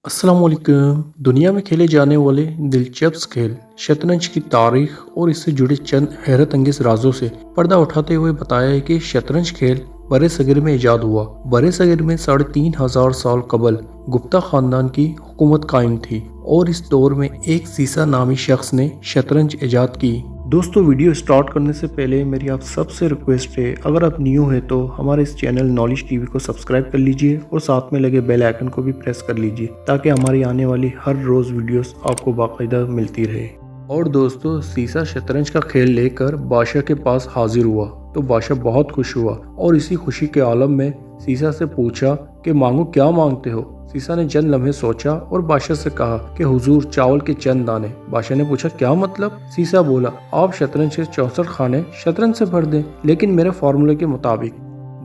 अस्सलाम वालेकुम। दुनिया में खेले जाने वाले दिलचस्प खेल शतरंज की तारीख और इससे जुड़े चंद हैरत अंगेज राजों से पर्दा उठाते हुए बताया है कि शतरंज खेल बड़े सगीर में इजाद हुआ। बड़े सगीर में 3,500 साल कबल गुप्ता खानदान की हुकूमत कायम थी और इस दौर में एक सीसा नामी शख्स ने शतरंज इजाद की। दोस्तों, वीडियो स्टार्ट करने से पहले मेरी आप सबसे रिक्वेस्ट है, अगर आप न्यू है तो हमारे इस चैनल नॉलेज टीवी को सब्सक्राइब कर लीजिए और साथ में लगे बेल आइकन को भी प्रेस कर लीजिए ताकि हमारी आने वाली हर रोज़ वीडियोस आपको बाकायदा मिलती रहे। और दोस्तों, सीसा शतरंज का खेल लेकर बादशाह के पास हाजिर हुआ तो बादशाह बहुत खुश हुआ और इसी खुशी के आलम में सीसा से पूछा कि मांगो, क्या मांगते हो। सीसा ने चंद लम्हे सोचा और बादशाह से कहा कि हुजूर, चावल के चंद दाने। बादशाह ने पूछा, क्या मतलब। सीसा बोला, आप शतरंज के 64 खाने शतरंज से भर दें, लेकिन मेरे फार्मूले के मुताबिक।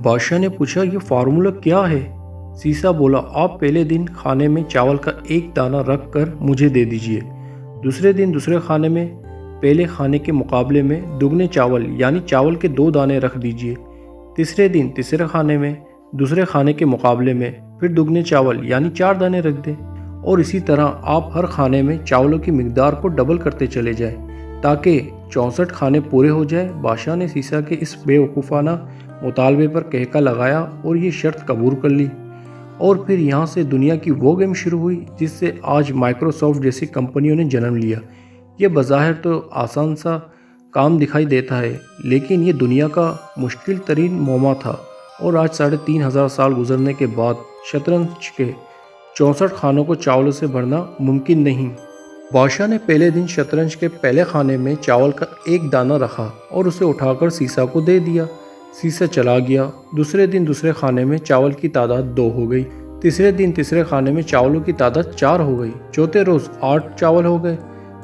बादशाह ने पूछा, ये फार्मूला क्या है। सीसा बोला, आप पहले दिन खाने में चावल का एक दाना रख कर मुझे दे दीजिए, दूसरे दिन दूसरे खाने में पहले खाने के मुकाबले में दुगने चावल यानी चावल के 2 दाने रख दीजिए, तीसरे दिन तीसरे खाने में दूसरे खाने के मुकाबले में फिर दुगने चावल यानी 4 दाने रख दें, और इसी तरह आप हर खाने में चावलों की मिकदार को डबल करते चले जाएं ताकि 64 खाने पूरे हो जाए। बादशाह ने सीसा के इस बेवकूफ़ाना मुतालबे पर कहका लगाया और ये शर्त कबूल कर ली, और फिर यहाँ से दुनिया की वो गेम शुरू हुई जिससे आज माइक्रोसॉफ्ट जैसी कंपनियों ने जन्म लिया। ये बज़ाहिर तो आसान सा काम दिखाई देता है, लेकिन ये दुनिया का मुश्किल तरीन मोमा था, और आज 3,500 साल गुजरने के बाद शतरंज के 64 खानों को चावलों से भरना मुमकिन नहीं। बादशाह ने पहले दिन शतरंज के पहले खाने में चावल का एक दाना रखा और उसे उठाकर सीसा को दे दिया। सीसा चला गया। दूसरे दिन दूसरे खाने में चावल की तादाद 2 हो गई, तीसरे दिन तीसरे खाने में चावलों की तादाद 4 हो गई, चौथे रोज़ 8 चावल हो गए,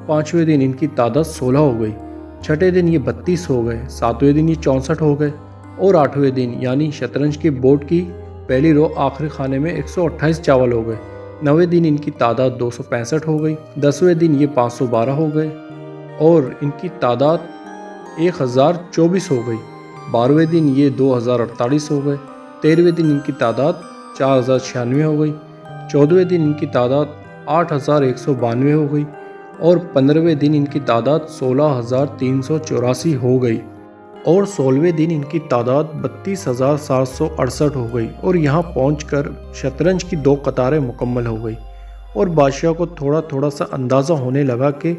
पाँचवें दिन इनकी तादाद 16 हो गई, छठे दिन ये 32 हो गए, सातवें दिन ये 64 हो गए, और आठवें दिन यानी शतरंज के बोर्ड की पहली रो आखिरी खाने में 128 चावल हो गए, नवें दिन इनकी तादाद 265 हो गई, 10वें दिन ये 512 हो गए और इनकी तादाद 1024 हो गई, 12वें दिन ये 2048 हो गए, 13वें दिन इनकी तादाद 4096 हो गई, 14वें दिन इनकी तादाद 8192 हो गई और 15वें दिन इनकी तादाद 16,384 हो गई और 16वें दिन इनकी तादाद 32,768 हो गई। और यहाँ पहुंचकर शतरंज की 2 कतारें मुकम्मल हो गई और बादशाह को थोड़ा थोड़ा सा अंदाज़ा होने लगा कि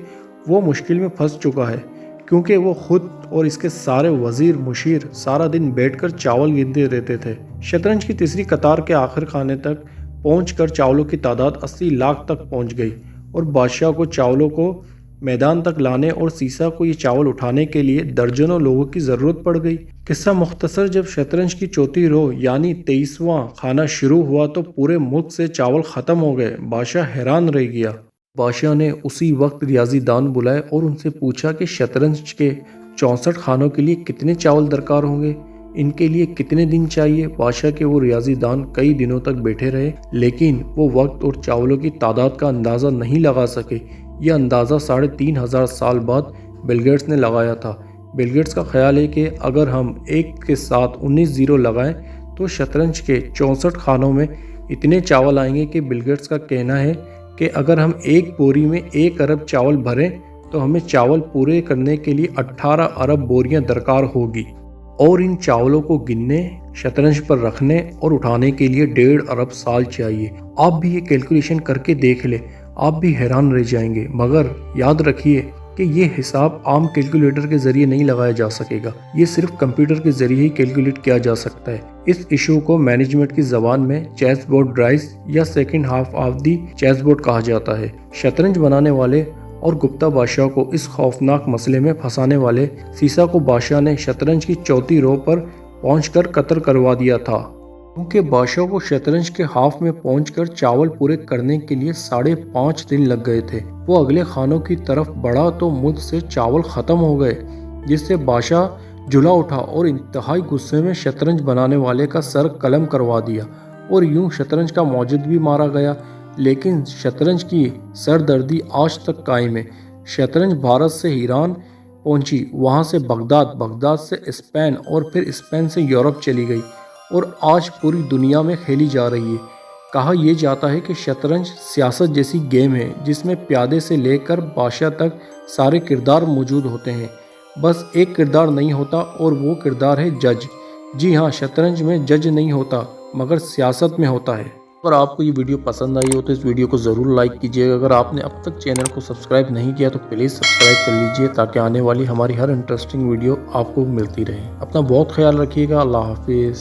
वो मुश्किल में फंस चुका है, क्योंकि वो खुद और इसके सारे वजीर मुशीर सारा दिन बैठकर चावल गिनते रहते थे। शतरंज की तीसरी कतार के आखिर खाने तक पहुंचकर चावलों की तादाद 80 लाख तक पहुंच गई और बादशाह को चावलों को मैदान तक लाने और सीसा को ये चावल उठाने के लिए दर्जनों लोगों की ज़रूरत पड़ गई। किस्सा मुख्तसर, जब शतरंज की चौथी रो यानी 23वां खाना शुरू हुआ तो पूरे मुल्क से चावल ख़त्म हो गए। बादशाह हैरान रह गया। बादशाह ने उसी वक्त रियाजी दान बुलाए और उनसे पूछा कि शतरंज के 64 खानों के लिए कितने चावल दरकार होंगे, इनके लिए कितने दिन चाहिए। बादशाह के वो रियाजी दान कई दिनों तक बैठे रहे, लेकिन वो वक्त और चावलों की तादाद का अंदाज़ा नहीं लगा सके। यह अंदाज़ा 3,500 साल बाद बिल गेट्स ने लगाया था। बिल गेट्स का ख्याल है कि अगर हम 1 के साथ 19 ज़ीरो लगाएं तो शतरंज के 64 खानों में इतने चावल आएंगे कि बिल गेट्स का कहना है कि अगर हम एक बोरी में 1 अरब चावल भरें तो हमें चावल पूरे करने के लिए 18 अरब बोरियां दरकार होगी, और इन चावलों को गिनने, शतरंज पर रखने और उठाने के लिए 1.5 अरब साल चाहिए। आप भी ये कैलकुलेशन करके देख ले, आप भी हैरान रह जाएंगे। मगर याद रखिए कि ये हिसाब आम कैलकुलेटर के ज़रिए नहीं लगाया जा सकेगा, ये सिर्फ कंप्यूटर के ज़रिए ही कैलकुलेट किया जा सकता है। इस इशू को मैनेजमेंट की ज़बान में चेस बोर्ड ड्राइव या second half of the chess board कहा जाता है। शतरंज बनाने वाले और गुप्ता बादशाह को इस खौफनाक मसले में फंसाने वाले सीसा को बादशाह ने शतरंज की चौथी रो पर पहुंचकर कत्ल करवा दिया था, क्योंकि बादशाह को शतरंज के हाफ में पहुंचकर चावल पूरे करने के लिए 5.5 दिन लग गए थे। वो अगले खानों की तरफ बढ़ा तो मुल्क से चावल ख़त्म हो गए, जिससे बादशाह जुला उठा और इंतहाई गुस्से में शतरंज बनाने वाले का सर कलम करवा दिया और यूं शतरंज का मौजूद भी मारा गया। लेकिन शतरंज की सरदर्दी आज तक कायम है। शतरंज भारत से ईरान पहुंची, वहां से बगदाद, बगदाद से स्पेन और फिर स्पेन से यूरोप चली गई और आज पूरी दुनिया में खेली जा रही है। کہا یہ جاتا ہے کہ شطرنج سیاست جیسی گیم ہے جس میں پیادے سے لے کر بادشاہ تک سارے کردار موجود ہوتے ہیں، بس ایک کردار نہیں ہوتا اور وہ کردار ہے جج۔ جی ہاں، شطرنج میں جج نہیں ہوتا مگر سیاست میں ہوتا ہے۔ اگر آپ کو یہ ویڈیو پسند آئی ہو تو اس ویڈیو کو ضرور لائک کیجیے گا۔ اگر آپ نے اب تک چینل کو سبسکرائب نہیں کیا تو پلیز سبسکرائب کر لیجیے تاکہ آنے والی ہماری ہر انٹرسٹنگ ویڈیو آپ کو ملتی رہے۔ اپنا بہت خیال رکھیے گا۔ اللہ حافظ۔